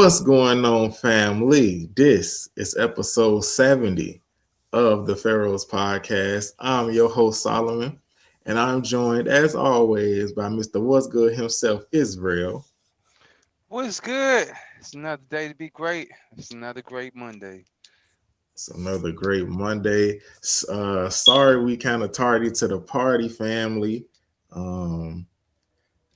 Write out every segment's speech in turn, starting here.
What's going on, family? This is episode 70 of the Pharaohs Podcast. I'm your host, Solomon, and I'm joined, as always, by Mr. What's Good himself, Israel. What's good? It's another day to be great. It's another great Monday. It's another great Monday. Sorry we kind of tardy to the party, family. Um,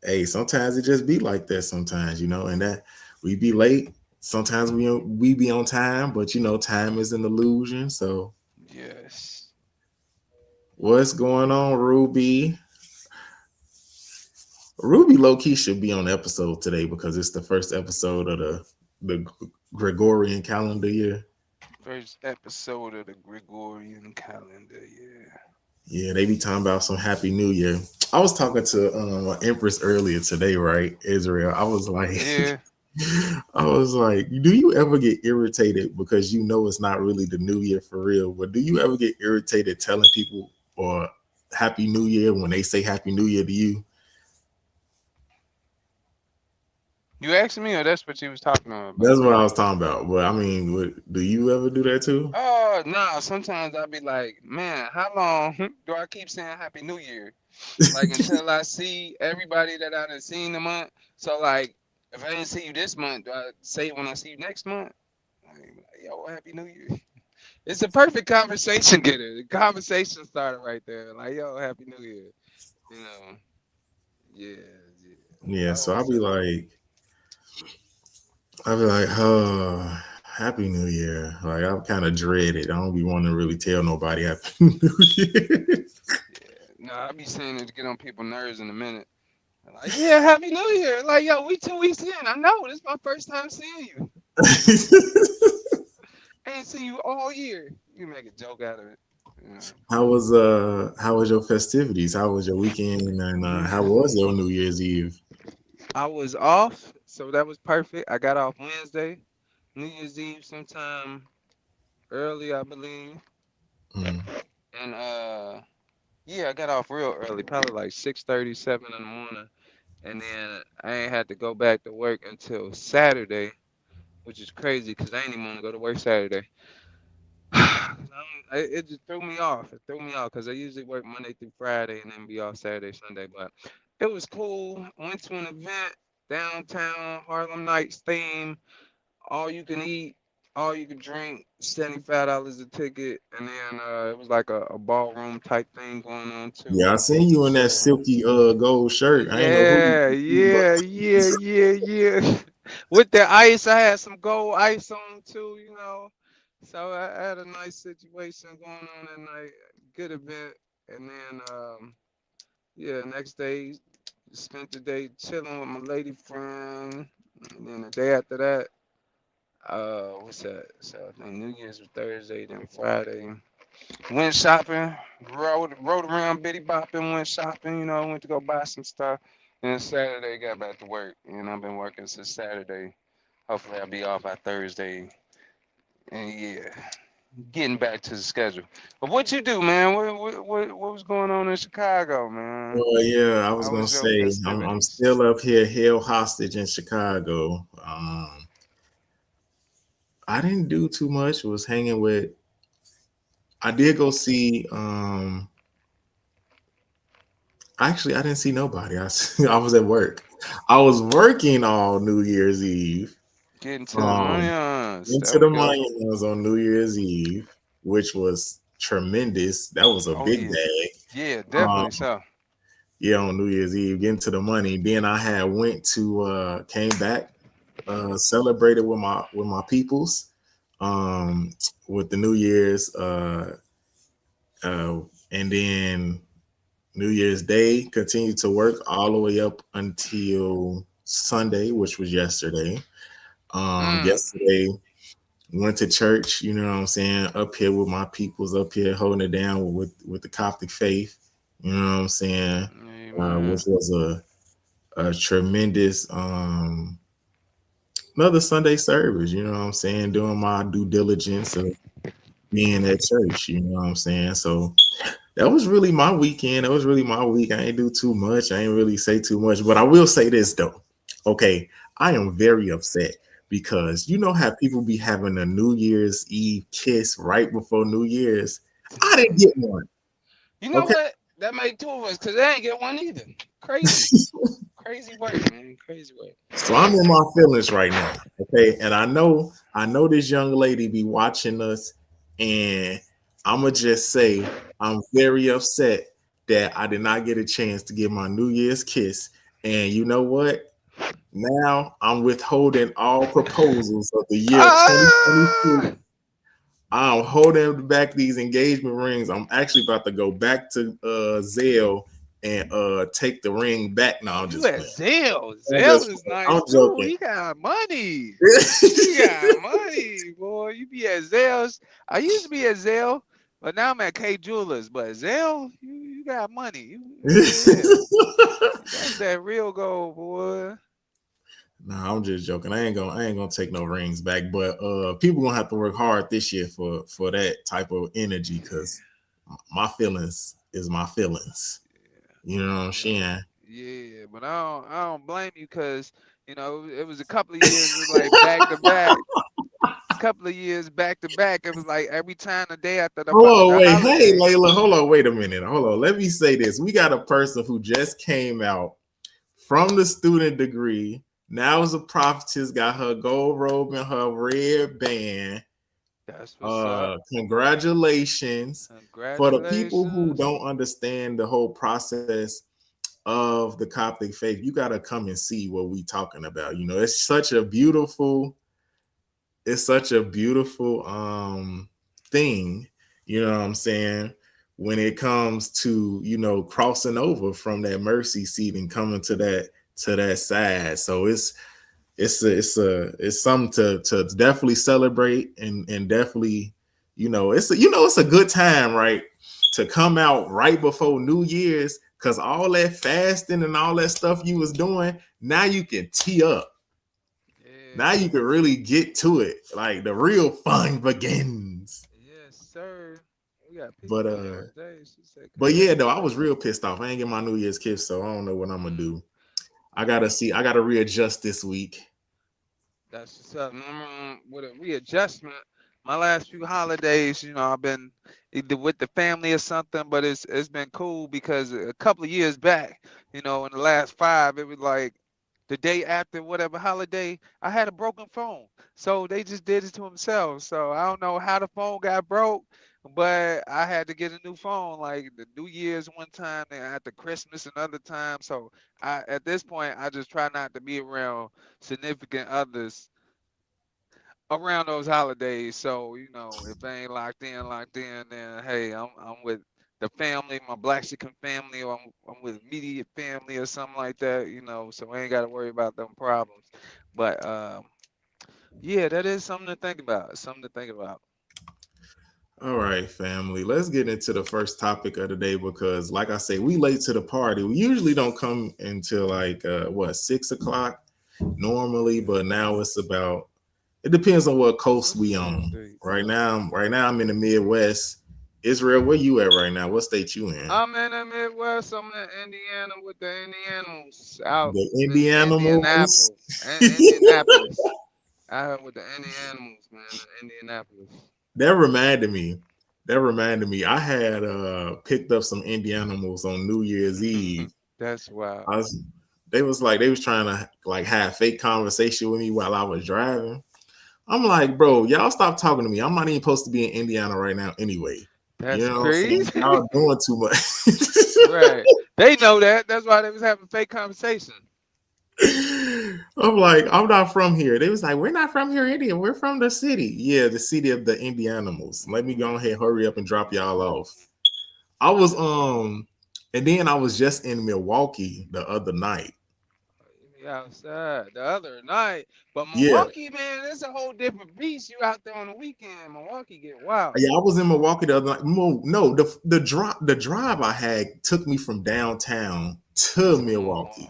hey, sometimes it just be like that sometimes, and that we be late. Sometimes we be on time, but time is an illusion. So Yes. what's going on, Ruby? Ruby low key should be on the episode today because it's the first episode of the Gregorian calendar year. First episode of the Gregorian calendar. Yeah. Yeah, they be talking about some Happy New Year. I was talking to Empress earlier today, right, Israel? I was like, Yeah. I was like, do you ever get irritated because it's not really the New Year for real? But do you ever get irritated telling people or Happy New Year when they say Happy New Year to you? You asked me, or that's what you was talking about? That's what I was talking about. But I mean, do you ever do that too? Oh no. Sometimes I'll be like, man, how long do I keep saying Happy New Year? Like until I see everybody that I done seen the month. So like, if I didn't see you this month, do I say it when I see you next month? Like, yo, Happy New Year. It's a perfect conversation getter. The conversation started right there. Like, yo, Happy New Year. You know, yeah, yeah. Yeah, I so always say that. I'll be like, oh, Happy New Year. Like I'm kind of dread it. I don't be wanting to really tell nobody Happy New Year. Yeah. No, I be saying it to get on people's nerves in a minute. Like, yeah, Happy New Year. Like, yo, we 2 weeks in. I know. This is my first time seeing you. I ain't seen you all year. You make a joke out of it. You know. how was your festivities? How was your weekend? And how was your New Year's Eve? I was off, so that was perfect. I got off Wednesday, New Year's Eve sometime early, I believe. Mm. And yeah, I got off real early, probably like 6:30, 7 in the morning. And then I ain't had to go back to work until Saturday, which is crazy because I ain't even want to go to work Saturday. It just threw me off. It threw me off because I usually work Monday through Friday and then be off Saturday, Sunday. But it was cool. Went to an event downtown, Harlem Nights theme. All you can eat, all you can drink, $75 a ticket. And then it was like a ballroom type thing going on too. Yeah, I seen you in that So silky gold shirt. I ain't know who yeah, you, but yeah, yeah, yeah, yeah. With the ice, I had some gold ice on too, you know. So I had a nice situation going on that night. Good event. And then yeah, next day spent the day chilling with my lady friend. And then the day after that, what's that? So I think New Year's was Thursday, then Friday. Went shopping, rode around Bitty Bopping, went shopping, went to go buy some stuff. And then Saturday got back to work. And I've been working since Saturday. Hopefully I'll be off by Thursday. And yeah, getting back to the schedule. But what you do, man? What was going on in Chicago, man? well, yeah, I was How gonna was your say I'm festivities? still up here held hostage in Chicago. I didn't do too much. Was hanging with. I did go see. Actually, I didn't see nobody. I was at work. I was working all New Year's Eve. Getting to the Um, millions. into There the we go. Mayans on New Year's Eve, which was tremendous. That was a Oh big yeah. bag. Yeah, Um, definitely so. yeah, on New Year's Eve, getting to the money. Then I had went to came back, celebrated with my peoples, um, with the New Year's, uh, and then New Year's Day continued to work all the way up until Sunday, which was yesterday. Mm. Yesterday went to church, you know what I'm saying, up here with my peoples, up here holding it down with the Coptic faith, you know what I'm saying, which Amen. was a tremendous another Sunday service, you know what I'm saying, doing my due diligence of being at church, you know what I'm saying. So that was really my weekend. That was really my week. I ain't do too much. I ain't really say too much, but I will say this though. Okay, I am very upset because you know how people be having a New Year's Eve kiss right before New Year's. I didn't get one. You know Okay. what? That made two of us because they ain't get one either. Crazy. Crazy work, man. Crazy work. So I'm in my feelings right now. Okay. And I know this young lady be watching us, and I'ma just say I'm very upset that I did not get a chance to get my New Year's kiss. And you know what? Now I'm withholding all proposals of the year 2022. Ah! I'm holding back these engagement rings. I'm actually about to go back to Zelle and take the ring back. No, I'm You just at playing. Zell. I'm Zell just is playing. I'm nice too. joking. He got money. He got money, boy. You be at Zell's. I used to be at Zell, but now I'm at K Jewelers. But Zell, you got money. Yeah. That's that real gold, boy. Nah, I'm just joking. I ain't gonna take no rings back. But people gonna have to work hard this year for that type of energy, because my feelings is my feelings. You know what I'm Yeah, saying? yeah, but I don't blame you because it was a couple of years it was like back to back, couple of years back to back. It was like every time the day after Hold on, the wait. Hey, holiday. Layla, hold on, wait a minute. Hold on. Let me say this. We got a person who just came out from the student degree. Now is a prophetess, got her gold robe and her red band. That's what's up. Congratulations. For the people who Congratulations. don't understand the whole process of the Coptic faith, you got to come and see what we talking about. It's such a beautiful thing, you know what I'm saying, when it comes to, crossing over from that mercy seat and coming to that side. So it's something to definitely celebrate, and definitely, it's a good time, right, to come out right before New Year's, because all that fasting and all that stuff you was doing, now you can tee up. Now Yeah. you can really get to it. Like the real fun begins. Yes, sir. We got But people in here today. She said but yeah, though, I was congratulations. real pissed off. I ain't get my New Year's kiss, so I don't know what I'm gonna Mm, do. I gotta readjust this week. that's what's up. With a readjustment, my last few holidays, I've been either with the family or something, but it's been cool because a couple of years back, in the last five, it was like the day after whatever holiday, I had a broken phone. So they just did it to themselves. So I don't know how the phone got broke, but I had to get a new phone like the New Year's one time and after Christmas another time. So at this point I just try not to be around significant others around those holidays. So, if I ain't locked in, then hey, I'm with the family, my Blaxican family, or I'm with immediate family or something like that, so I ain't gotta worry about them problems. But yeah, that is something to think about. Something to think about. All right, family. Let's get into the first topic of the day, because, like I say, we late to the party. We usually don't come until like 6 o'clock normally, but now it's about. It depends on what coast What's we the on. date? Right now, I'm in the Midwest. Israel, where you at right now? What state you in? I'm in the Midwest. I'm in Indiana with the Indianapolis out The in Indianapolis. Indianapolis. Indianapolis. Out with the Indianapolis, man, in Indianapolis. That reminded me. That reminded me. I had picked up some Indianapolis on New Year's Eve. That's wild. I was, they was trying to like have fake conversation with me while I was driving. I'm like, bro, y'all stop talking to me. I'm not even supposed to be in Indiana right now anyway. You That's know what I'm saying? crazy. Y'all doing too much. Right. They know that. That's why they was having fake conversation. I'm like, I'm not from here. They was like, we're not from here, India. We're from the city. Yeah, the city of the Indianimals. Let me go ahead, hurry up, and drop y'all off. I was and then I was just in Milwaukee the other night. Outside the other night. But Yeah, Milwaukee, man, it's a whole different beast. You out there on the weekend. Milwaukee get wild. yeah, I was in Milwaukee the other night. No, the drive I had took me from downtown to To Milwaukee. Milwaukee.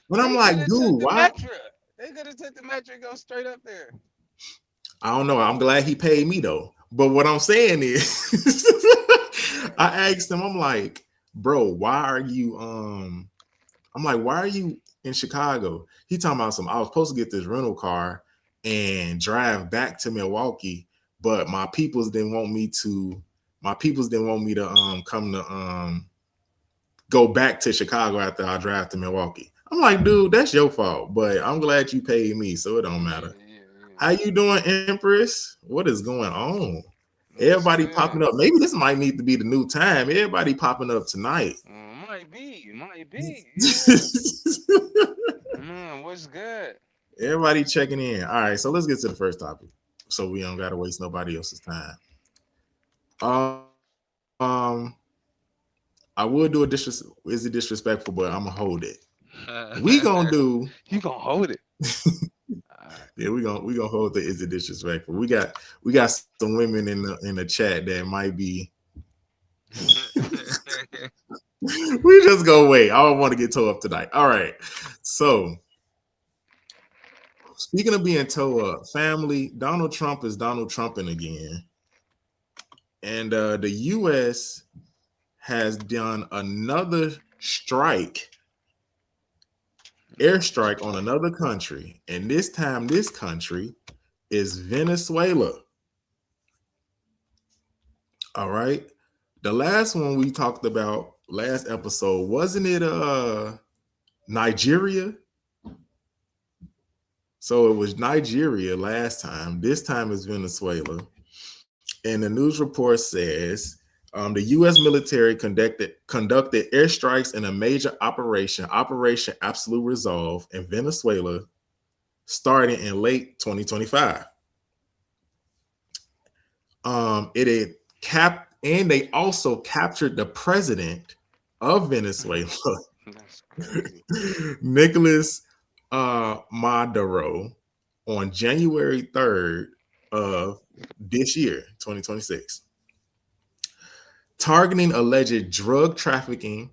When I'm They like, could have took dude, the why? metro. They could have took the metro and go straight up there. I don't know. I'm glad he paid me though. But what I'm saying is, I asked him. I'm like, bro, why are you? I'm like, why are you in Chicago? He talking about some. I was supposed to get this rental car, and drive back to Milwaukee, but my peoples didn't want me to. My peoples didn't want me to come to go back to Chicago after I drive to Milwaukee. I'm like, dude, that's your fault, but I'm glad you paid me, so it don't Yeah, matter. yeah, How yeah. you doing, Empress? What is going on? What's Everybody popping good? up. Maybe this might need to be the new time. Everybody popping up tonight. Might be, yeah. What's good? Everybody checking in. All right, so let's get to the first topic, so we don't gotta waste nobody else's time. Um, I would do a is it disrespectful, but I'm gonna hold it. We gonna do You gonna hold it? Alright. yeah, we gonna hold the is it disrespectful. We got some women in the chat that might be we just go wait. I don't want to get towed up tonight. All right. So speaking of being towed up, family, Donald Trump is Donald Trumping again. And the US has done another strike, airstrike on another country. And this time, this country is Venezuela. All right. The last one we talked about last episode, wasn't it Nigeria? So it was Nigeria last time. This time is Venezuela. And the news report says the U.S. military conducted airstrikes in a major Operation Absolute Resolve in Venezuela, starting in late 2025. It had and they also captured the president of Venezuela, That's crazy. Nicolas Maduro, on January 3rd of this year, 2026, targeting alleged drug trafficking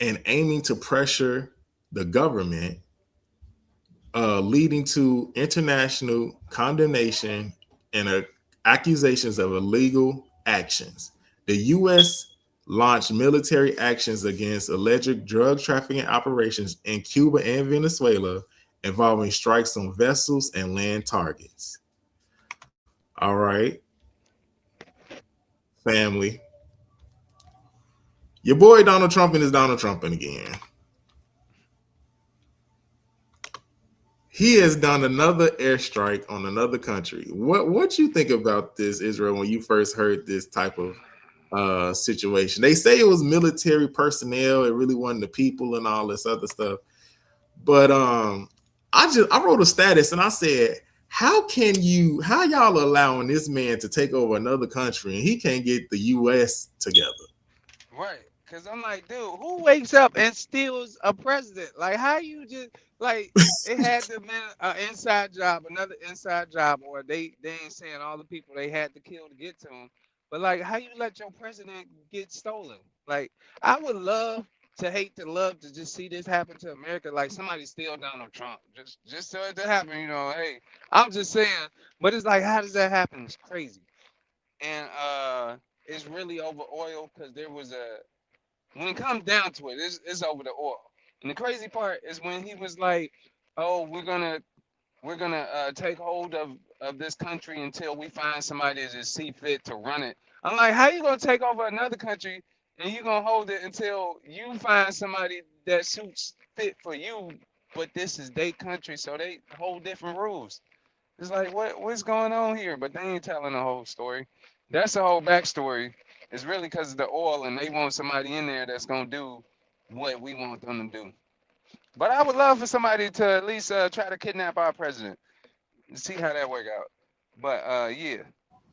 and aiming to pressure the government, leading to international condemnation and accusations of illegal actions. The U.S. launched military actions against alleged drug trafficking operations in Cuba and Venezuela, involving strikes on vessels and land targets. All right, family. Your boy Donald Trump is Donald Trumping again. He has done another airstrike on another country. What you think about this, Israel, when you first heard this type of situation? They say it was military personnel, it really wasn't the people and all this other stuff. But I wrote a status and I said, how y'all allowing this man to take over another country and he can't get the US together? Right. Cause I'm like, dude, who wakes up and steals a president? Like, how you just like it had to been an inside job, another inside job, or they ain't saying all the people they had to kill to get to him. But like, how you let your president get stolen? Like, I would love to hate to love to just see this happen to America. Like somebody steal Donald Trump, just so it to happen. Hey, I'm just saying. But it's like, how does that happen? It's crazy. And it's really over oil because there was a when it comes down to it, it's over the oil. And the crazy part is when he was like, "Oh, we're gonna take hold of this country until we find somebody that just see fit to run it." I'm like, how you gonna take over another country and you gonna hold it until you find somebody that suits fit for you? But this is their country, so they hold different rules. It's like what's going on here? But they ain't telling the whole story. That's the whole backstory. It's really because of the oil, and they want somebody in there that's gonna do what we want them to do. But I would love for somebody to at least try to kidnap our president and see how that work out. But yeah.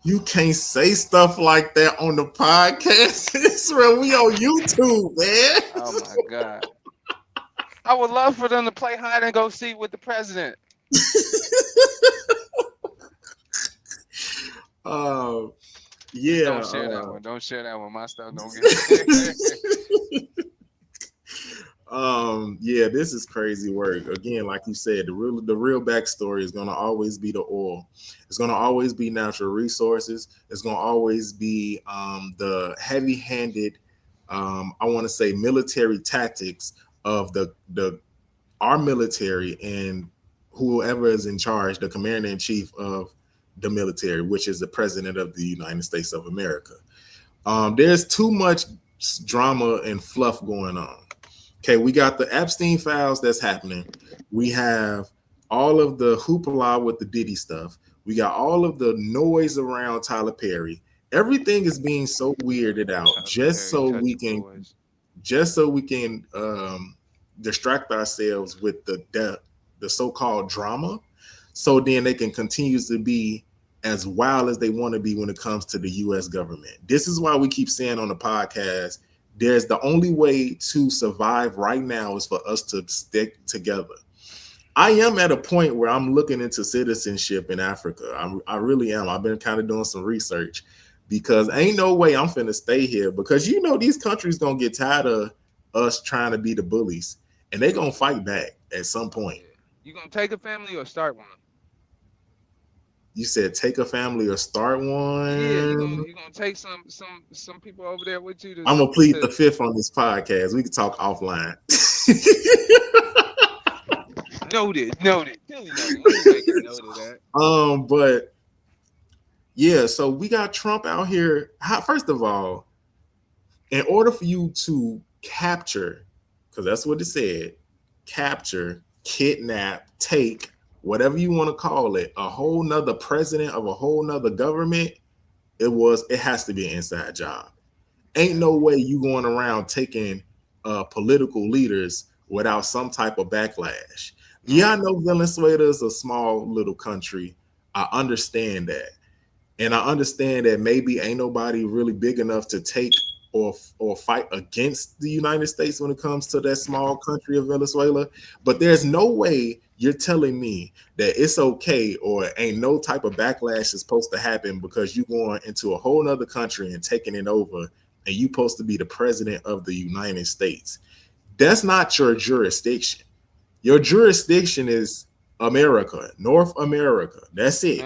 You can't say stuff like that on the podcast. Israel, we on YouTube, man. Oh my God. I would love for them to play hide and go seek with the president. uh, Just yeah. don't share that one. Don't share that one. My stuff don't get. Yeah, this is crazy work. Again, like you said, the real backstory is gonna always be the oil. It's gonna always be natural resources. It's gonna always be the heavy-handed, I want to say, military tactics of the our military and whoever is in charge, the commander in chief of the military, which is the president of the United States of America. There's too much drama and fluff going on. Okay, we got the Epstein files that's happening. We have all of the hoopla with the Diddy stuff. We got all of the noise around Tyler Perry. Everything is being so weirded out Tyler Perry touching boys. just so we can distract ourselves with the so-called drama, so then they can continue to be as wild as they want to be when it comes to the U.S. government. This is why we keep saying on the podcast, there's the only way to survive right now is for us to stick together. I am at a point where I'm looking into citizenship in Africa. I really am. I've been kind of doing some research because ain't no way I'm finna stay here, because you know these countries gonna get tired of us trying to be the bullies, and they gonna fight back at some point. You gonna take a family or start one? You said take a family or start one. Yeah, you gonna take some people over there with you. I'm gonna plead the fifth on this podcast. We can talk offline. Noted. Let me make a note of that. But yeah, so we got Trump out here. First of all, in order for you to capture, because that's what it said, capture, kidnap, take, whatever you want to call it, a whole nother president of a whole nother government, it has to be an inside job. Ain't no way you going around taking political leaders without some type of backlash. Yeah, I know Venezuela is a small little country. I understand that. And I understand that maybe ain't nobody really big enough to take or fight against the United States when it comes to that small country of Venezuela. But there's no way you're telling me that it's okay or ain't no type of backlash is supposed to happen because you going into a whole nother country and taking it over, and you supposed to be the president of the United States. That's not your jurisdiction. Your jurisdiction is America, North America. That's it.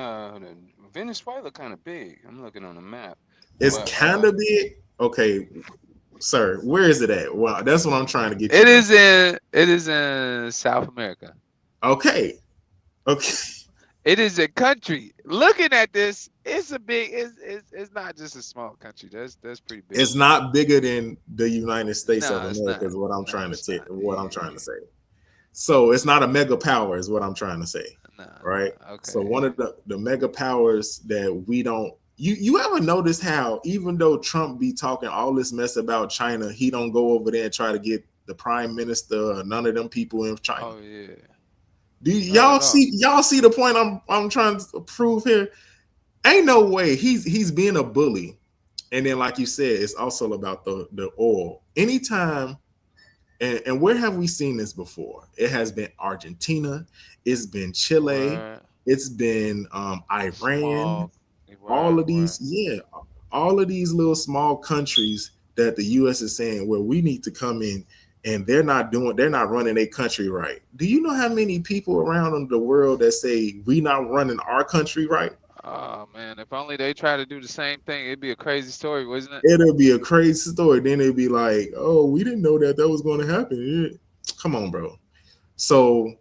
Venezuela kind of big. I'm looking on the map. It's kind of big. Okay, sir, where is it at? Well, that's what I'm trying to get. It is in South America. Okay. It is a country. Looking at this, it's a big. It's not just a small country. That's pretty big. It's not bigger than the United States of America. Is what I'm trying to say. I'm trying to say. So it's not a mega power. Is what I'm trying to say. Right. Okay. So one of the mega powers that we don't. You ever notice how even though Trump be talking all this mess about China, he don't go over there and try to get the prime minister or none of them people in China? Oh yeah. Do y'all see the point I'm trying to prove here? Ain't no way he's being a bully. And then like you said, it's also about the oil. Anytime, and where have we seen this before? It has been Argentina, it's been Chile, it's been Iran. All of these little small countries that the U.S. is saying, well, we need to come in, and they're not running their country right. Do you know how many people around the world that say we not running our country right? Oh man, if only they try to do the same thing, it'd be a crazy story, wasn't it? It'll be a crazy story. Then they'd be like, oh, we didn't know that was going to happen. Come on, bro. So,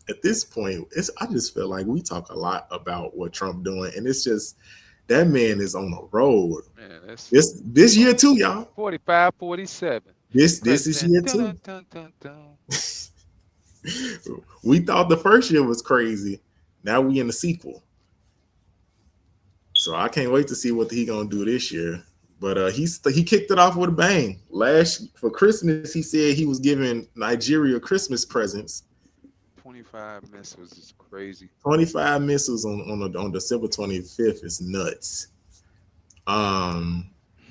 at this point, I just feel like we talk a lot about what Trump doing, and it's just that man is on the road. Man, this year too, y'all. 45, 47. This is year too. We thought the first year was crazy. Now we in the sequel. So I can't wait to see what he gonna do this year. But he kicked it off with a bang. For Christmas, he said he was giving Nigeria Christmas presents. 25 missiles is crazy. 25 missiles on December 25th is nuts. Man,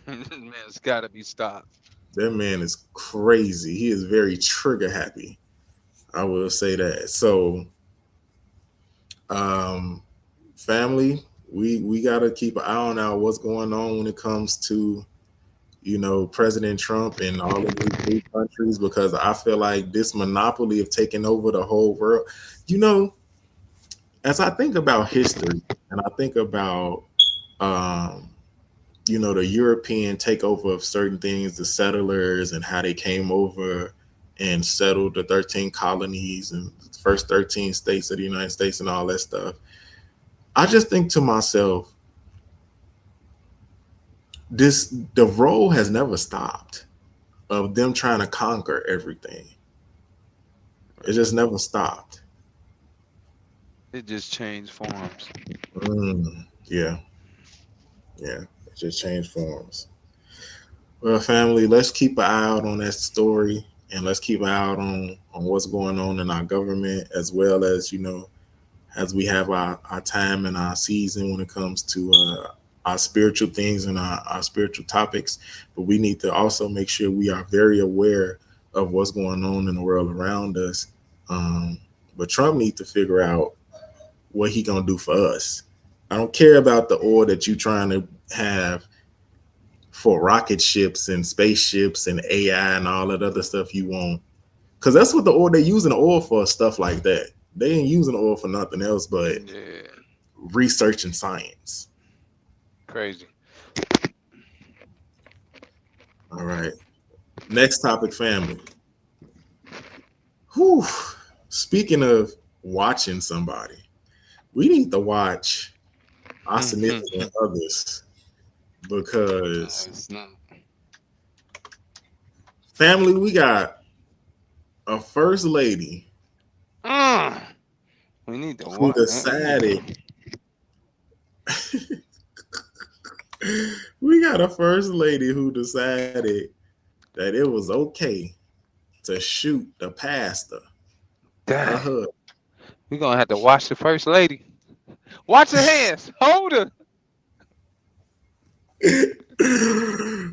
it's got to be stopped. That man is crazy. He is very trigger happy. I will say that. So, family, we got to keep an eye on what's going on when it comes to, President Trump and all of these big countries, because I feel like this monopoly of taking over the whole world, as I think about history and I think about, the European takeover of certain things, the settlers and how they came over and settled the 13 colonies and the first 13 states of the United States and all that stuff. I just think to myself, this the role has never stopped of them trying to conquer everything. It Right. just never stopped. It just changed forms. Yeah, yeah. It just changed forms. Well, family, let's keep an eye out on that story, and let's keep an eye out on what's going on in our government, as well as as we have our time and our season when it comes to our spiritual things and our spiritual topics. But we need to also make sure we are very aware of what's going on in the world around us. Um, but Trump needs to figure out what he gonna do for us. I don't care about the oil that you trying to have for rocket ships and spaceships and AI and all that other stuff you want. Because that's what the oil they're using the oil for, stuff like that. They ain't using the oil for nothing else but Yeah, research and science. crazy. All right. Next topic, family. Whew. Speaking of watching somebody, we need to watch our significant others because It's not. family, we got a first lady Mm, we need to who what? decided we got a first lady who decided that it was okay to shoot the pastor, her Dang. husband. We're gonna have to watch the first lady. Watch her hands. Hold her.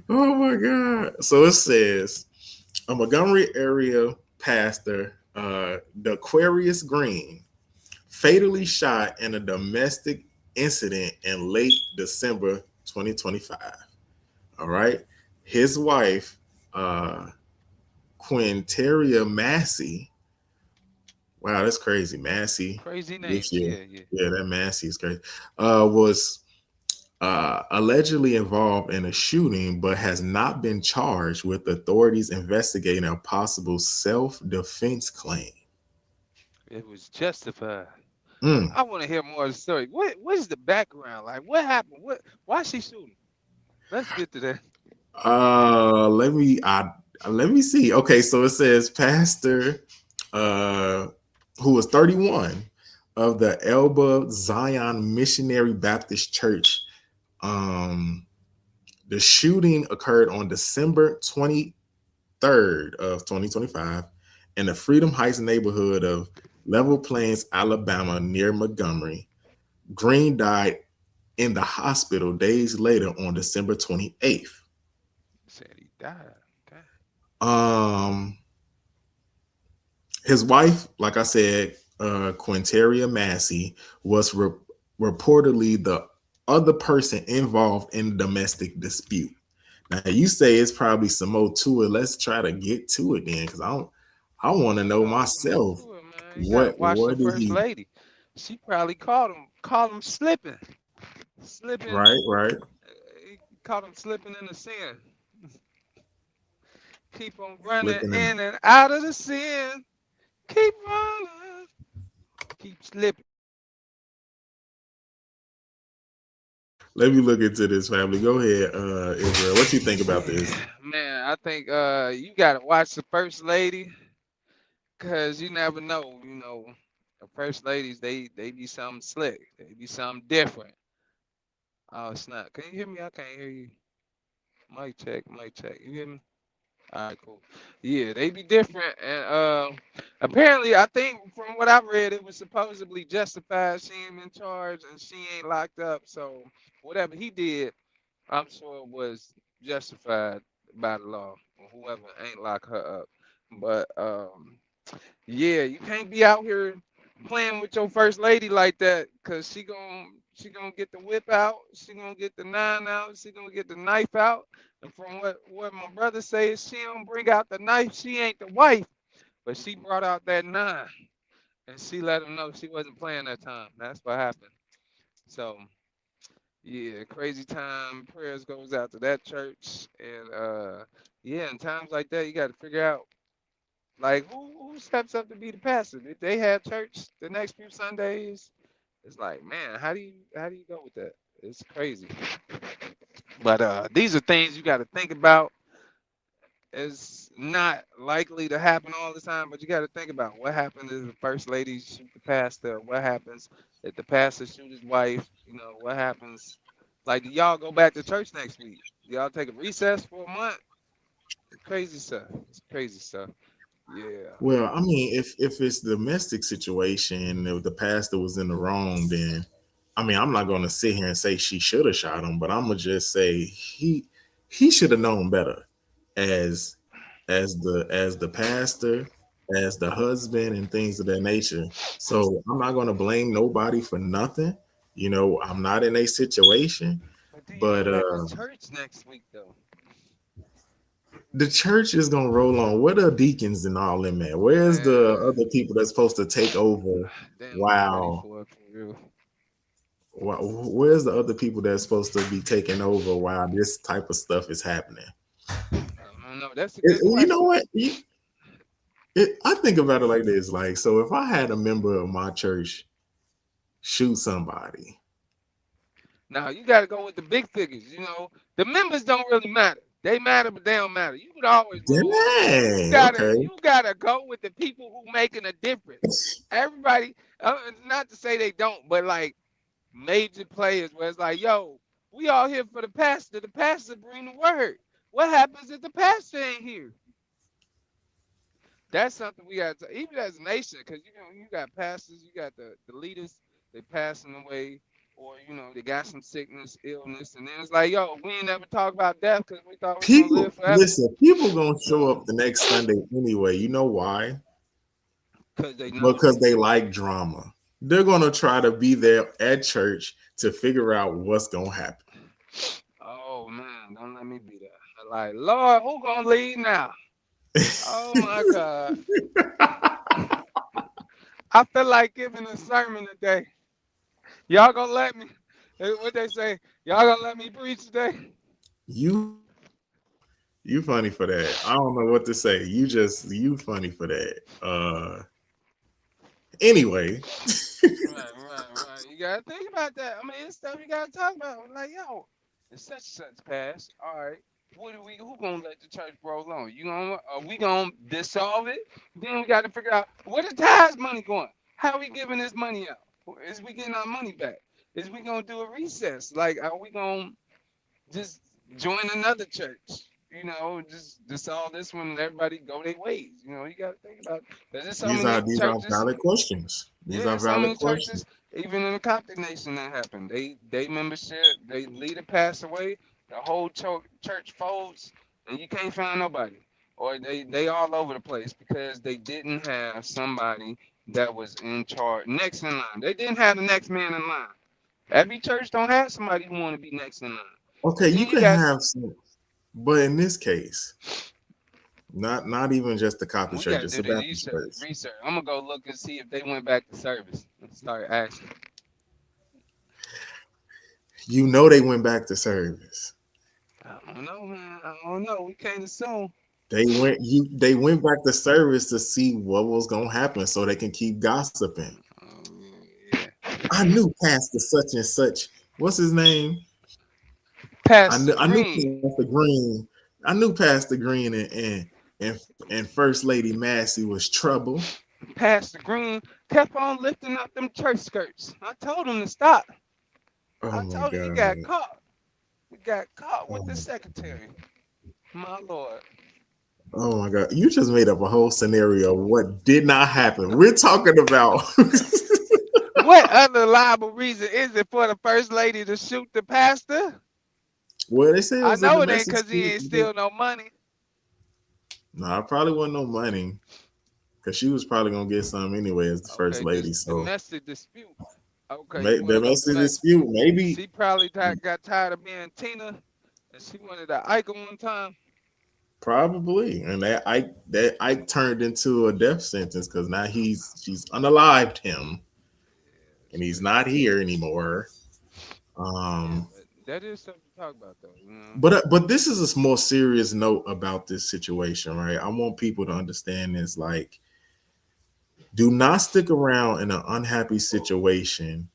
Oh my God. So it says a Montgomery area pastor, Aquarius Green, fatally shot in a domestic incident in late December 2025. All right. His wife, uh, Quinteria Massey, wow, that's crazy. Massey, Crazy this names. year. Yeah, yeah. Yeah, that Massey is crazy. Was allegedly involved in a shooting, but has not been charged with authorities investigating a possible self defense claim. It was justified. Mm. I want to hear more of the story. What is the background? Like what happened? Why she shooting? Let's get to that. Let me let me see. Okay, so it says Pastor uh who was 31 of the Elba Zion Missionary Baptist Church. Um the shooting occurred on December 23rd of 2025 in the Freedom Heights neighborhood of Level Plains, Alabama, near Montgomery. Green died in the hospital days later on December 28th. Said he died. Okay. Um, his wife, like I said, Quinteria Massey, was reportedly the other person involved in the domestic dispute. Now you say it's probably some more to it. Let's try to get to it then, because I want to We know gonna get some more myself to it, man. You gotta watch the what did first he lady. She probably caught him slipping, slipping. right. He caught him slipping in the sin. Keep on running Flipping in. in and out of the sin. Keep running. Keep slipping. Let me look into this, family. Go ahead, Israel. What you think about this? Man, I think you gotta watch the first lady, cause you never know. The first ladies they be something slick. They be something different. Oh snap! Can you hear me? I can't hear you. Mic check, mic check. You hear me? All right, cool. Yeah, they be different, and apparently, I think from what I read, it was supposedly justified. She ain't in charge, and she ain't locked up. So whatever he did, I'm sure it was justified by the law, or whoever ain't lock her up. But yeah, you can't be out here playing with your first lady like that, cause she gonna get the whip out, she gonna get the nine out, she gonna get the knife out. And from what my brother says, she don't bring out the knife, she ain't the wife, but she brought out that nine, and she let him know she wasn't playing that time. That's what happened. So yeah, crazy time. Prayers goes out to that church, and yeah, in times like that, you got to figure out. Like who steps up to be the pastor? If they had church the next few Sundays, it's like, man, how do you go with that? It's crazy. But these are things you got to think about. It's not likely to happen all the time, but you got to think about what happens if the first lady shoot the pastor. What happens if the pastor shoot his wife? You know what happens? Like, do y'all go back to church next week? Do y'all take a recess for a month? Crazy stuff. It's crazy stuff. Yeah. Well, I mean, if it's domestic situation, if the pastor was in the wrong, then I mean, I'm not going to sit here and say she should have shot him, but I'm gonna just say he should have known better as as the pastor, as the husband, and things of that nature. So I'm not going to blame nobody for nothing. I'm not in a situation, But do you but go back to church next week though? the church is gonna roll on. Where the deacons and all them at? Where's the Man, other people that's supposed to take over? they don't be ready Wow. for it for real. Where's the other people that's supposed to be taking over while this type of stuff is happening? I don't know. That's a good You know question. what? I think about it like this. Like, so if I had a member of my church shoot somebody, Now you got to go with the big figures. You know, the members don't really matter. They matter, but they don't matter. You could always roll. You dang, gotta, okay. you gotta go with the people who making a difference. Everybody, not to say they don't, but like major players, where it's like, yo, we all here for the pastor. The pastor bring the word. What happens if the pastor ain't here? That's something we got to, even as a nation, because you got pastors, you got the leaders, they passing away, or they got some sickness, illness, and then it's like, yo, we ain't never talk about death because we thought we was gonna People, live forever. listen. People gonna show So, up the next Sunday anyway. You know why? because they Because nosy. they like drama. They're gonna try to be there at church to figure out what's gonna happen. Oh man, don't let me be there. Like, Lord, who gonna lead now? Oh my God, I feel like giving a sermon today. Y'all gonna let me? What they say? Y'all gonna let me preach today? You funny for that. I don't know what to say. You funny for that. Anyway, Right. You gotta think about that. I mean, it's stuff you gotta talk about. Like, yo, it's such and such pass. All right. Who gonna let the church roll on? Are we gonna dissolve it? Then we gotta figure out where the tithes money going? How we giving this money out? Is we getting our money back? Is we gonna do a recess? Like, are we gonna just join another church? Just dissolve this one and everybody go their ways. You gotta think about there's so these are many these are churches. valid questions. These Yeah, are so valid many questions. churches, even in the Coptic nation, that happened. They membership, they leader pass away, the whole church folds, and you can't find nobody. Or they all over the place because they didn't have somebody that was in charge, next in line. They didn't have the next man in line. Every church don't have somebody who want to be next in line. Okay, Then you you can got have some, but in this case, not even just the copy we church. got It's to a do the Baptist research. church. Research. I'm gonna go look and see if they went back to service and start asking. You know they went back to service. I don't know, man. I don't know. We can't assume. They went back to service to see what was gonna happen so they can keep gossiping. Yeah. I knew Pastor such and such. What's his name? Pastor I knew Green. Pastor Green. I knew Pastor Green and First Lady Massey was trouble. Pastor Green kept on lifting up them church skirts. I told him to stop. Oh I my told him he god. got caught. He got caught Oh with the my, secretary. My lord. oh my god. You just made up a whole scenario of what did not happen. We're talking about What other liable reason is it for the first lady to shoot the pastor? well, they say it I was a know it ain't domestic because he dispute. ain't steal no money. No, it probably wasn't no money because she was probably gonna get some anyway as the first Okay, this lady. So domestic dispute. Okay, you want to go domestic domestic? dispute, maybe, She probably got tired of being Tina, and she wanted to Ike one time. probably, and that Ike turned into a death sentence because now she's unalived him Yeah, and that's he's crazy. not here anymore. Yeah, Um, but That is something to talk about, though. But this is a more serious note about this situation, right? I want people to understand this. Like, do not stick around in an unhappy situation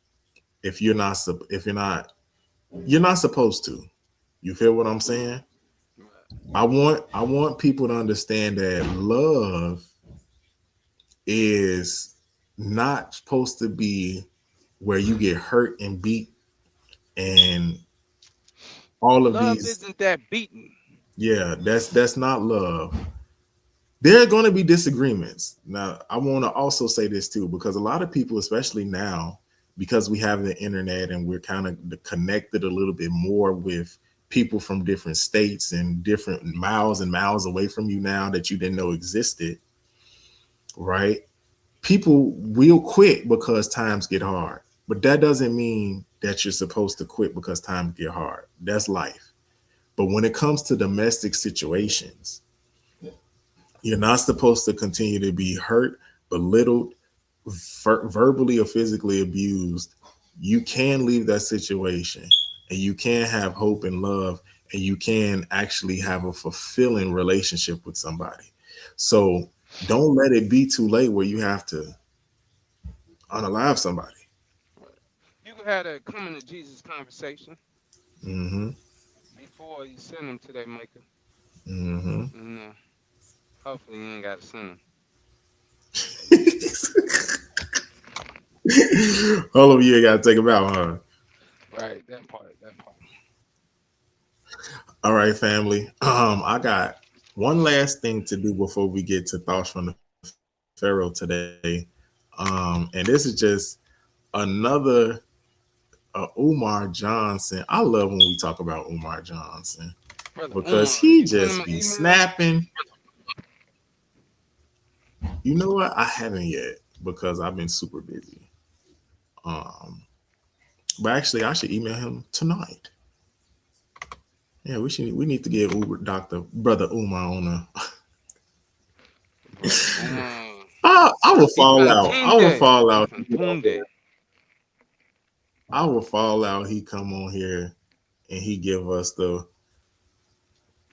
if you're not supposed to. You feel what I'm saying? I want people to understand that love is not supposed to be where you get hurt and beat and all of Love these. isn't that beaten. Yeah, that's not love. There are going to be disagreements. Now, I want to also say this too, because a lot of people, especially now, because we have the internet and we're kind of connected a little bit more with people from different states and different miles and miles away from you now that you didn't know existed, right? People will quit because times get hard, but that doesn't mean that you're supposed to quit because times get hard. That's life. But when it comes to domestic situations, you're not supposed to continue to be hurt, belittled, verbally or physically abused. You can leave that situation and you can have hope and love and you can actually have a fulfilling relationship with somebody. So don't let it be too late where you have to unalive somebody. You can have a coming to Jesus conversation Mm-hmm. before you send them to their maker. Mm-hmm. Hopefully, you ain't got to send them. All of you got to take them out, huh? Right, that part, that part. All right, family. I got one last thing to do before we get to thoughts from the Pharaoh today. And this is just another Umar Johnson. I love when we talk about Umar Johnson Brother because Umar, he you send him just an be email? snapping. You know what? I haven't yet because I've been super busy. Um, but actually, I should email him tonight. Yeah, we need to get Uber Doctor Brother Umar on a. Brother Umar. I will fall out. I will Infantunde. fall out. Infantunde. I will fall out. He come on here and he give us the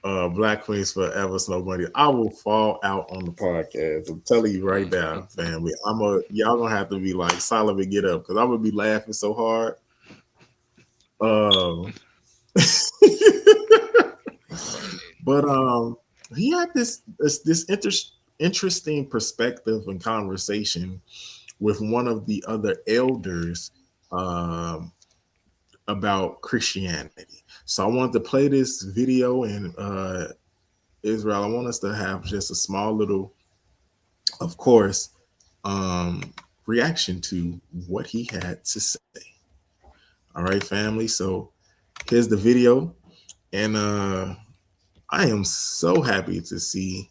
Black Queens Forever Snow Bunny. I will fall out on the podcast. I'm telling you right now, family. Y'all gonna have to be like Solomon get up because I'm gonna be laughing so hard. Um, but he had this interesting perspective and conversation with one of the other elders about Christianity. So I wanted to play this video and Israel. I want us to have just a small little, of course, reaction to what he had to say. All right, family. So here's the video, and I am so happy to see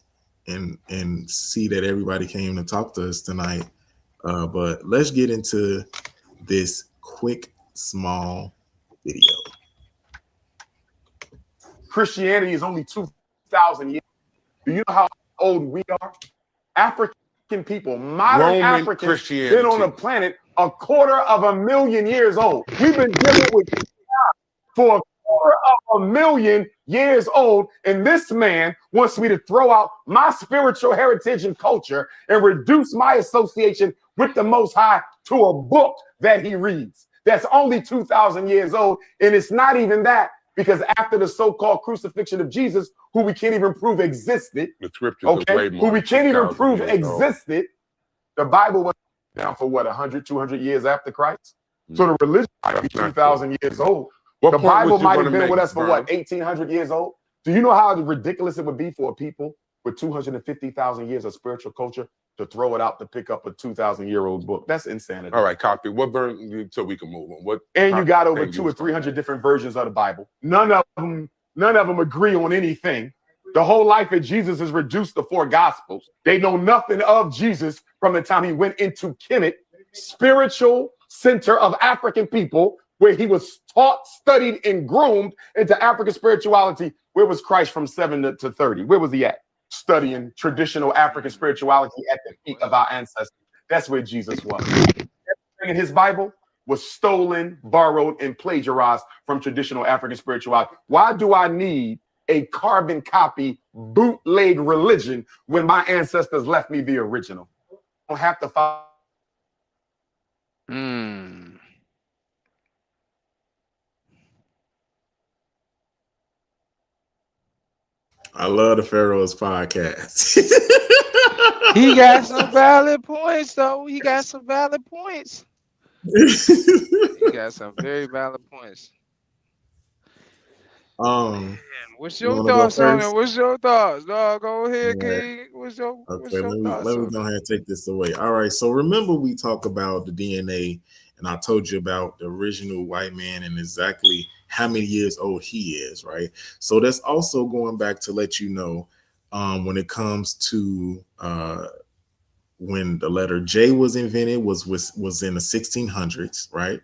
see that everybody came to talk to us tonight. But let's get into this quick, small video. Christianity is only 2,000 years. Do you know how old we are? African people, modern Roman Africans, Christianity. been on the planet 250,000 years old. We've been dealing with for 250,000 years old, and this man wants me to throw out my spiritual heritage and culture and reduce my association with the Most High to a book that he reads. That's only 2,000 years old, and it's not even that. Because after the so-called crucifixion of Jesus, who we can't even prove existed, the scriptures are way more who we can't even 2,000 prove years old. existed, the Bible was down for what, 100, 200 years after Christ? So the religion might be 2,000 years old. What The point Bible was you might gonna have been make, with us for Vern? what, 1,800 years old? Do you know how ridiculous it would be for people with 250,000 years of spiritual culture to throw it out to pick up a 2,000-year-old book? That's insanity. All right, copy. What Vern? So we can move on. What? And you got over thing 200 you or was gonna 300 make? different versions of the Bible. None of them agree on anything. The whole life of Jesus is reduced to 4 gospels. They know nothing of Jesus from the time he went into Kemet, spiritual center of African people, where he was taught, studied, and groomed into African spirituality. Where was Christ from 7 to 30? Where was he at? Studying traditional African spirituality at the feet of our ancestors. That's where Jesus was. In his Bible, was stolen, borrowed, and plagiarized from traditional African spirituality. Why do I need a carbon copy bootleg religion when my ancestors left me the original? I don't have to follow. I love the Pharaohs Podcast. He got some valid points, though. He got some valid points. He got some very valid points. Man, what's your thoughts on it? What's your thoughts? No, go ahead, King. What's your thoughts? Let me go ahead and take this away. All right. So remember we talked about the DNA, and I told you about the original white man and exactly how many years old he is, right? So that's also going back to let you know when it comes to when the letter J was invented was in the 1600s, right?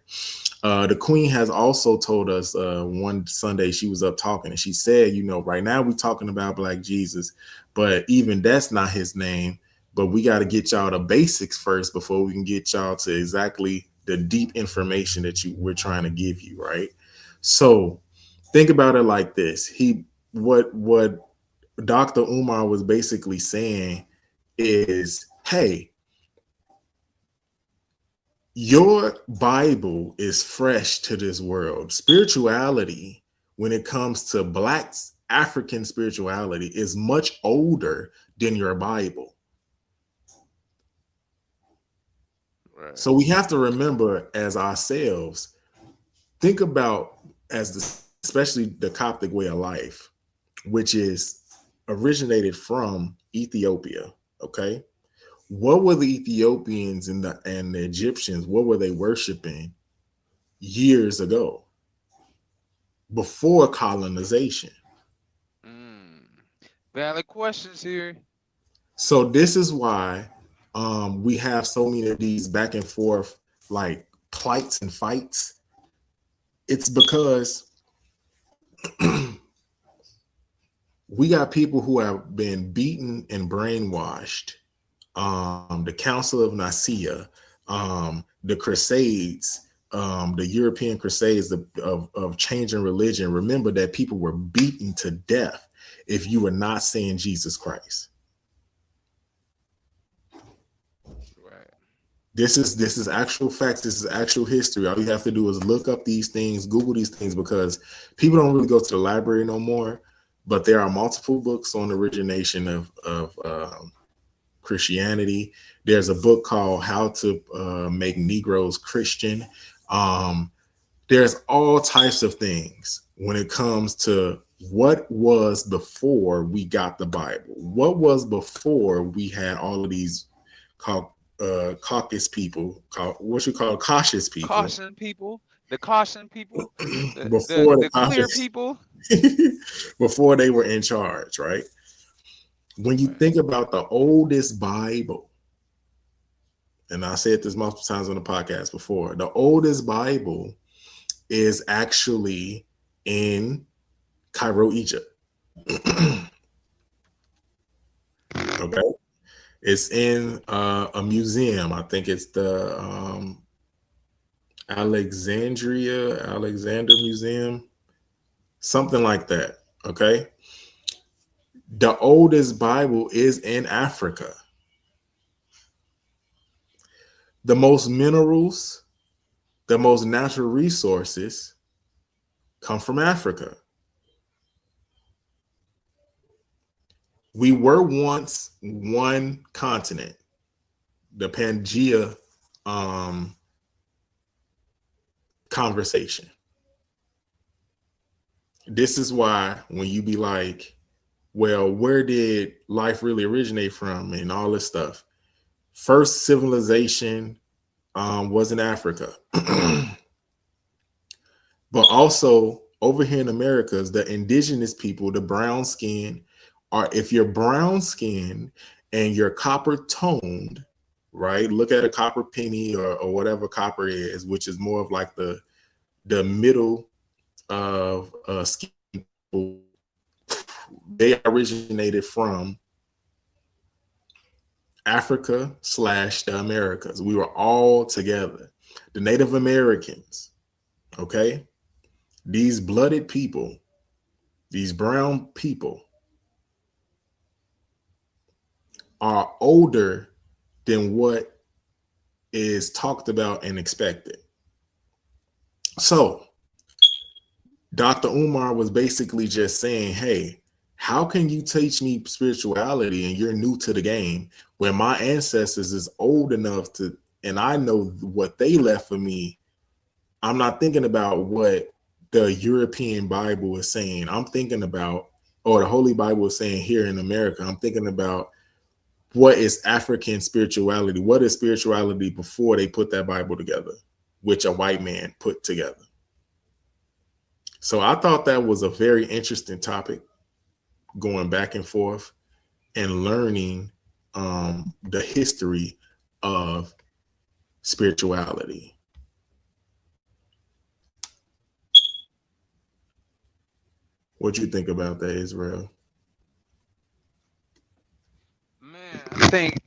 The Queen has also told us one Sunday she was up talking and she said, you know, right now we're talking about Black Jesus, but even that's not his name. But we got to get y'all the basics first before we can get y'all to exactly the deep information that we're trying to give you, right? So think about it like this. What Dr. Umar was basically saying is, hey, your Bible is fresh to this world. Spirituality, when it comes to Black African spirituality, is much older than your Bible. Right. So we have to remember as ourselves, think about especially the Coptic way of life, which is originated from Ethiopia. Okay. What were the Ethiopians and the Egyptians, what were they worshiping years ago before colonization? Valid questions here. So this is why we have so many of these back and forth like plights and fights. It's because we got people who have been beaten and brainwashed. The Council of Nicaea, the Crusades, the European Crusades of changing religion. Remember that people were beaten to death if you were not saying Jesus Christ. Right. This is actual facts. This is actual history. All you have to do is look up these things, Google these things, because people don't really go to the library no more. But there are multiple books on the origination of Christianity. There's a book called How to Make Negroes Christian. There's all types of things when it comes to what was before we got the Bible. What was before we had all of these cautious people, cautious people. Caution people. The caution people. Before the clear people. Before they were in charge, right? When you think about the oldest Bible, and I said this multiple times on the podcast before, the oldest Bible is actually in Cairo, Egypt. Okay. It's in a museum. I think it's the Alexander Museum, something like that. Okay. The oldest Bible is in Africa. The most minerals, the most natural resources come from Africa. We were once one continent, the Pangea conversation. This is why when you be like, well, where did life really originate from and all this stuff? First civilization was in Africa. But also over here in Americas, the indigenous people, the brown skin, are, if you're brown skin and you're copper toned, right? Look at a copper penny or whatever copper is, which is more of like the middle of skin people. They originated from Africa / the Americas. We were all together. The Native Americans, okay? These blooded people, these brown people are older than what is talked about and expected. So, Dr. Umar was basically just saying, hey, how can you teach me spirituality and you're new to the game when my ancestors is old enough to, and I know what they left for me? I'm not thinking about what the European Bible is saying. I'm thinking about, or the Holy Bible is saying here in America. I'm thinking about what is African spirituality? What is spirituality before they put that Bible together, which a white man put together? So I thought that was a very interesting topic, going back and forth and learning the history of spirituality. What you think about that, Israel? Man, I think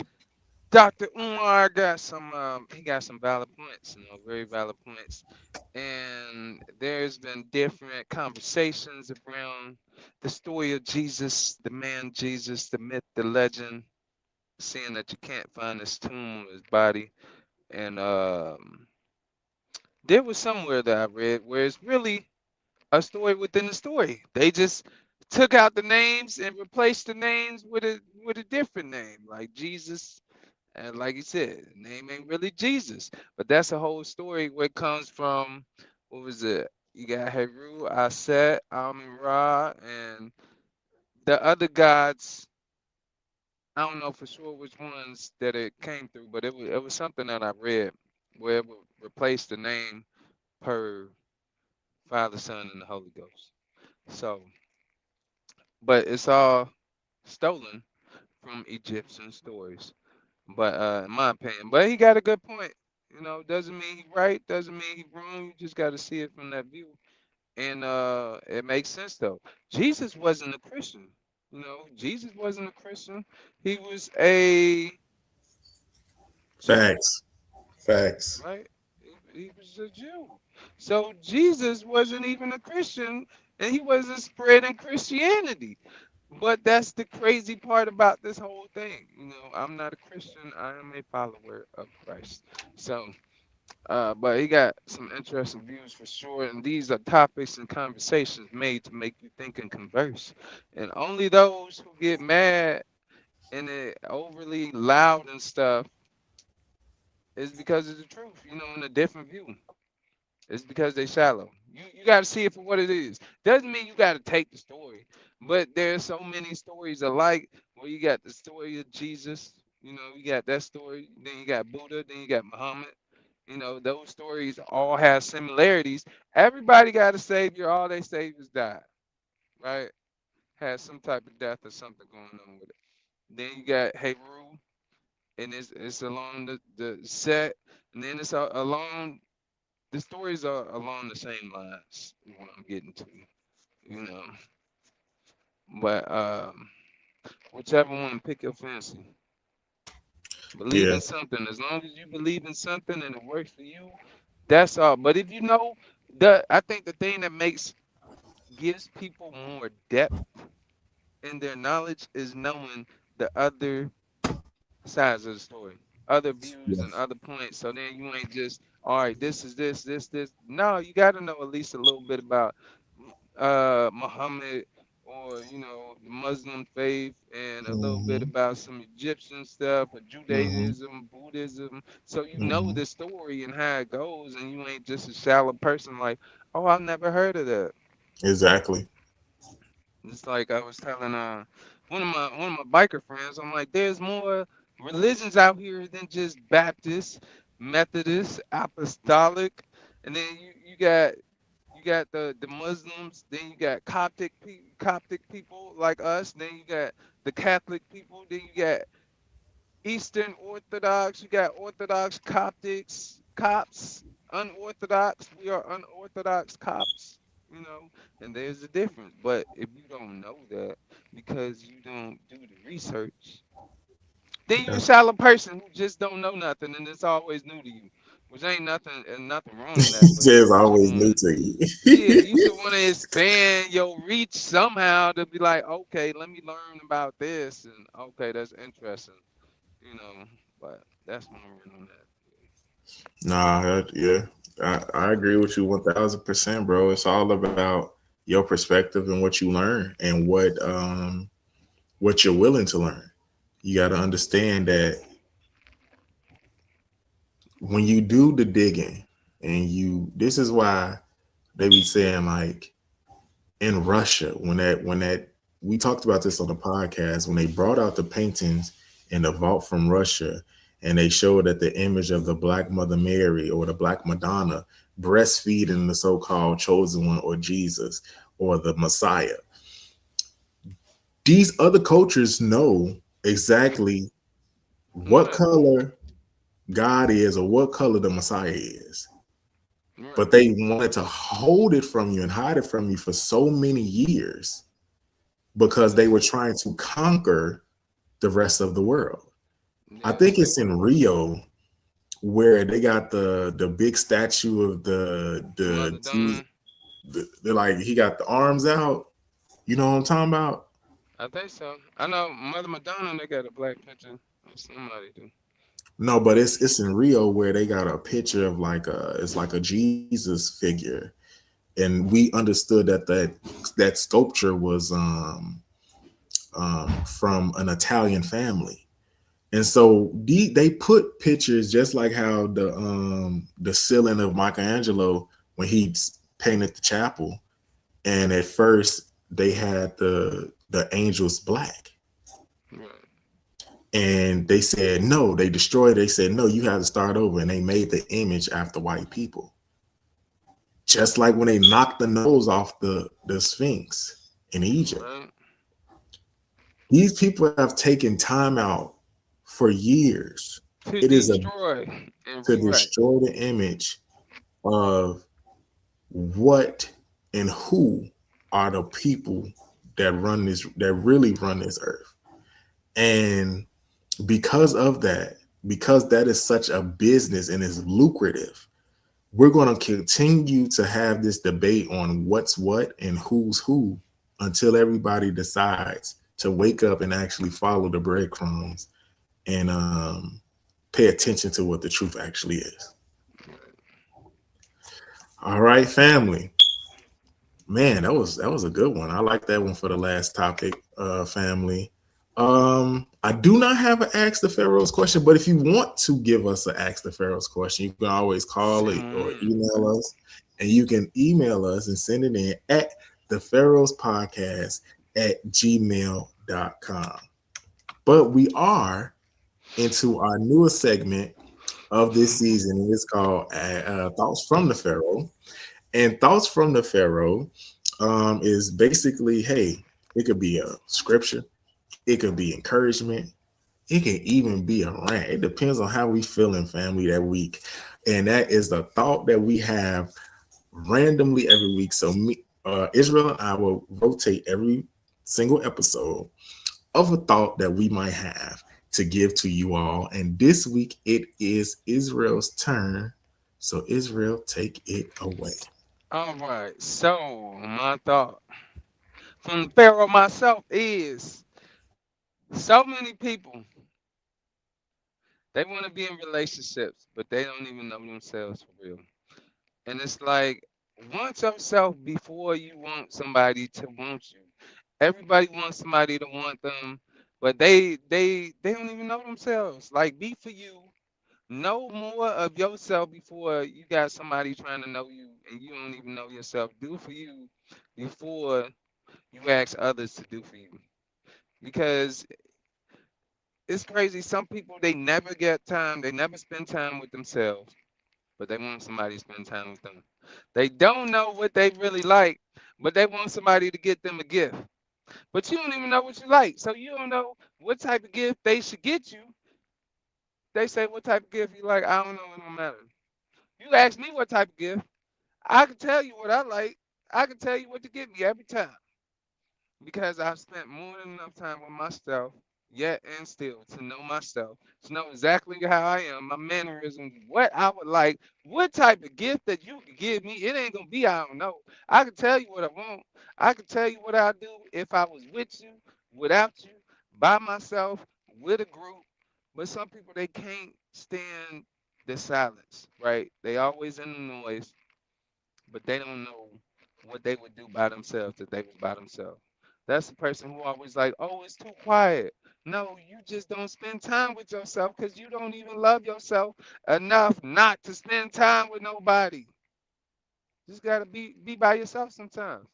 Dr. Umar got some valid points, very valid points. And there's been different conversations around the story of Jesus, the man Jesus, the myth, the legend, seeing that you can't find his tomb, his body. And there was somewhere that I read where it's really a story within the story. They just took out the names and replaced the names with a different name, like Jesus. And like you said, the name ain't really Jesus, but that's a whole story where it comes from. What was it? You got Heru, Aset, Amun Ra, and the other gods. I don't know for sure which ones that it came through, but it was something that I read where it would replace the name per Father, Son, and the Holy Ghost. So, but it's all stolen from Egyptian stories. But in my opinion, but he got a good point. Doesn't mean he right, doesn't mean he wrong. You just got to see it from that view, and it makes sense though. Jesus wasn't a Christian. Jesus wasn't a Christian. He was a Jew, Facts. Facts. right? He was a Jew. So Jesus wasn't even a Christian, and he wasn't spreading Christianity. But that's the crazy part about this whole thing. I'm not a Christian. I am a follower of Christ. So, but he got some interesting views for sure. And these are topics and conversations made to make you think and converse. And only those who get mad and it overly loud and stuff is because of the truth, in a different view. It's because they shallow. You got to see it for what it is. Doesn't mean you got to take the story, but there's so many stories alike. Where you got the story of Jesus, you got that story. Then you got Buddha. Then you got Muhammad. Those stories all have similarities. Everybody got a savior. All they saviors died, right? Had some type of death or something going on with it. Then you got Heru, and it's along the set, and then it's along the stories are along the same lines. What I'm getting to, you know. But whichever one pick your fancy. Believe Yeah. in something. As long as you believe in something and it works for you, that's all. But if you know I think the thing that gives people more depth in their knowledge is knowing the other sides of the story, other views and Yes. other points. So then you ain't just, all right, this is this. No, you got to know at least a little bit about Muhammad, or the Muslim faith, and a little bit Mm-hmm. about some Egyptian stuff, or Mm-hmm. Judaism, Buddhism. So you know Mm-hmm. the story and how it goes, and you ain't just a shallow person like, oh, I've never heard of that. Exactly. It's like I was telling one of my biker friends, I'm like, there's more religions out here than just Baptist, Methodist, Apostolic, and then you got the Muslims, then you got Coptic people like us, then you got the Catholic people, then you got Eastern Orthodox, you got Orthodox Coptics, Copts, unorthodox. We are unorthodox Copts, you know, and there's a difference. But if you don't know that because you don't do the research, then you're a That's shallow person who just don't know nothing and it's always new to you, which ain't nothing wrong with that, but Just you always new want, to yeah, you. you should want to expand your reach somehow to be like, okay, let me learn about this, and okay, that's interesting, you know. But that's my rant on that. Nah, yeah, I agree with you 1000%, bro. It's all about your perspective and what you learn and what you're willing to learn. You got to understand that when you do the digging, and this is why they be saying like in Russia when that we talked about this on the podcast when they brought out the paintings in the vault from Russia and they showed that the image of the Black Mother Mary or the Black Madonna breastfeeding the so-called chosen one or Jesus or the Messiah. These other cultures know exactly what Right, color God is or what color the Messiah is. right. But they wanted to hold it from you and hide it from you for so many years because they were trying to conquer the rest of the world. I Yeah, think it's in Rio where they got the big statue of Mother Dawn. they're like he got the arms out. You know what I'm talking about? I think so. I know Mother Madonna. They got a black picture. Or somebody do. No, but it's in Rio where they got a picture of like it's like a Jesus figure, and we understood that sculpture was from an Italian family. And so they put pictures just like how the ceiling of Michelangelo when he painted the chapel, and at first they had the angels black, Right. and they said no, they destroyed it. They said no, you have to start over, and they made the image after white people, just like when they knocked the nose off the Sphinx in Egypt. Right. These people have taken time out for years. To It is a destroy and to rewrite. destroy the image of what and who are the people that really run this earth. And because of that, because that is such a business and is lucrative, we're going to continue to have this debate on what's what and who's who until everybody decides to wake up and actually follow the breadcrumbs and pay attention to what the truth actually is. All right, family. Man, that was a good one. I like that one for the last topic, family. I do not have an Ask the Pharaohs question, but if you want to give us an Ask the Pharaohs question, you can always call it or Send email us, and you can email us and send it in at the Pharaohs Podcast at gmail.com. But we are into our newest segment of this season, and it's called Thoughts from the Pharaoh. And Thoughts from the Pharaoh is basically, hey, it could be a scripture, it could be encouragement, it can even be a rant. It depends on how we feeling, family, that week. And that is the thought that we have randomly every week. So me, Israel and I will rotate every single episode of a thought that we might have to give to you all. And this week it is Israel's turn. So Israel, take it away. All right. So my thought from Pharaoh myself is so many people they want to be in relationships, but they don't even know themselves for real. And it's like want yourself before you want somebody to want you. Everybody wants somebody to want them, but they don't even know themselves. Like be for you. Know more of yourself before you got somebody trying to know you and you don't even know yourself. Do for you before you ask others to do for you. Because it's crazy. Some people they never get time, they never spend time with themselves, but they want somebody to spend time with them. They don't know what they really like, but they want somebody to get them a gift. But you don't even know what you like. So you don't know what type of gift they should get you. They say what type of gift you like. I don't know, it don't matter. You ask me what type of gift, I can tell you what I like. I can tell you what to get me every time because I've spent more than enough time with myself. yet and still, to know myself, to know exactly how I am, my mannerisms, what I would like, what type of gift that you could give me. It ain't gonna be I don't know. I can tell you what I want. I can tell you what I do if I was with you, without you, by myself, with a group. But some people they can't stand the silence, right? They always in the noise, but they don't know what they would do by themselves if they was by themselves. That's the person who always like, oh, it's too quiet. No, you just don't spend time with yourself because you don't even love yourself enough not to spend time with nobody. Just gotta be by yourself sometimes.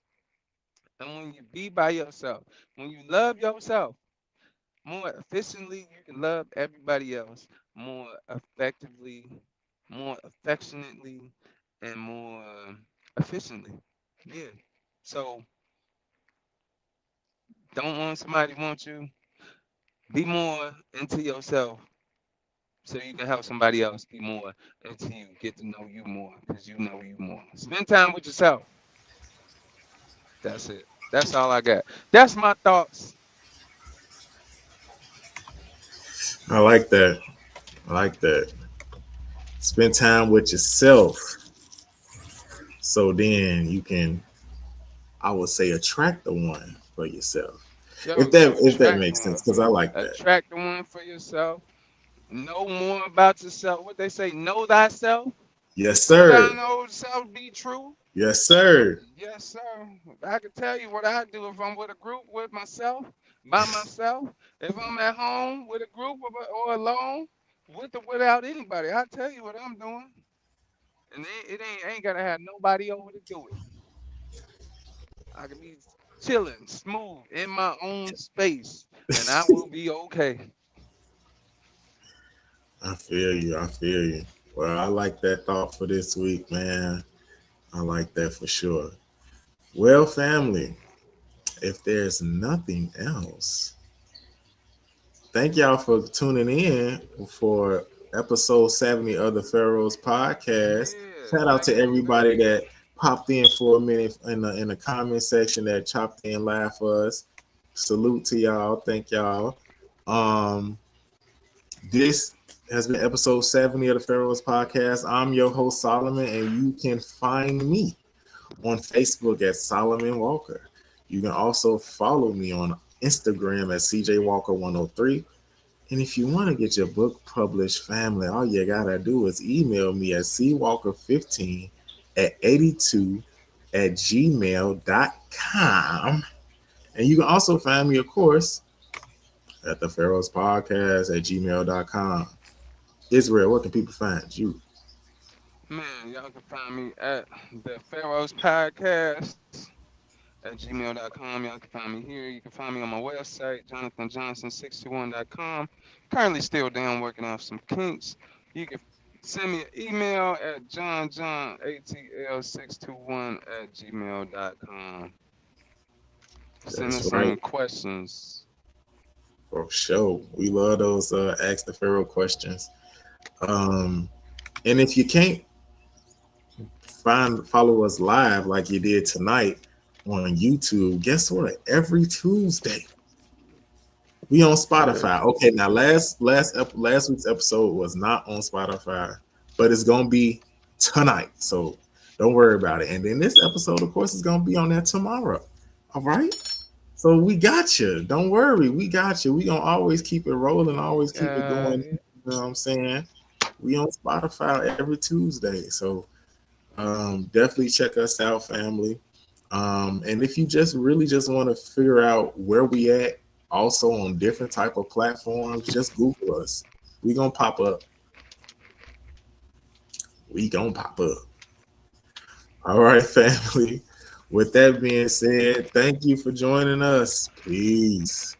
And when you be by yourself, when you love yourself more efficiently, you can love everybody else more effectively, more affectionately, and more efficiently. Yeah. So don't want somebody want you. Be more into yourself so you can help somebody else be more into you. Get to know you more because you know you more. Spend time with yourself. That's it. That's all I got. That's my thoughts. I like that. I like that. Spend time with yourself, so then you can, I would say, attract the one for yourself. Yo, If that attract makes one sense, for because I like that. attract the one for yourself. Know more about yourself. What they say, know thyself. Yes, Know sir. thine old self be true. Yes, sir. Yes, sir. I can tell you what I do if I'm with a group, with myself, by myself. If I'm at home with a group or alone, with or without anybody, I'll tell you what I'm doing. And it ain't gotta have nobody over to do it. I can be chilling, smooth in my own space, and I will be okay. I feel you. I feel you. Well, I like that thought for this week, man. I like that for sure. Well, family, if there's nothing else, thank y'all for tuning in for episode 70 of the Pharaohs Podcast. Yeah, Shout out thank to you, everybody thank you. that popped in for a minute in the comment section that chopped in live for us. Salute to y'all. Thank y'all. Um, this has been episode 70 of the Pharaohs Podcast. I'm your host, Solomon, and you can find me on Facebook at Solomon Walker. You can also follow me on Instagram at CJ Walker 103. And if you want to get your book published, family, all you gotta do is email me at cwalker15 at 82 at gmail.com. And you can also find me, of course, at the Pharaohs Podcast at gmail.com. Israel, where can people find you? Man, y'all can find me at the Pharaohs Podcast at gmail.com. Y'all can find me here. You can find me on my website, jonathanjohnson621.com. Currently still down working off some kinks. You can send me an email at johnjohnatl621 at gmail.com. Send That's us right. any questions. For sure. We love those Ask the Pharaoh questions. And if you can't follow us live like you did tonight on YouTube, guess what? Every Tuesday we on Spotify. Okay, now last week's episode was not on Spotify, but it's gonna be tonight. So don't worry about it. And then this episode, of course, is gonna be on there tomorrow. All right. So we got you. Don't worry, we got you. We gonna always keep it rolling, always keep it going. You know what I'm saying? We on Spotify every Tuesday. So definitely check us out, family. And if you just really just want to figure out where we at, also on different type of platforms, just Google us. We gonna pop up. We gonna pop up. All right, family. With that being said, thank you for joining us. Peace.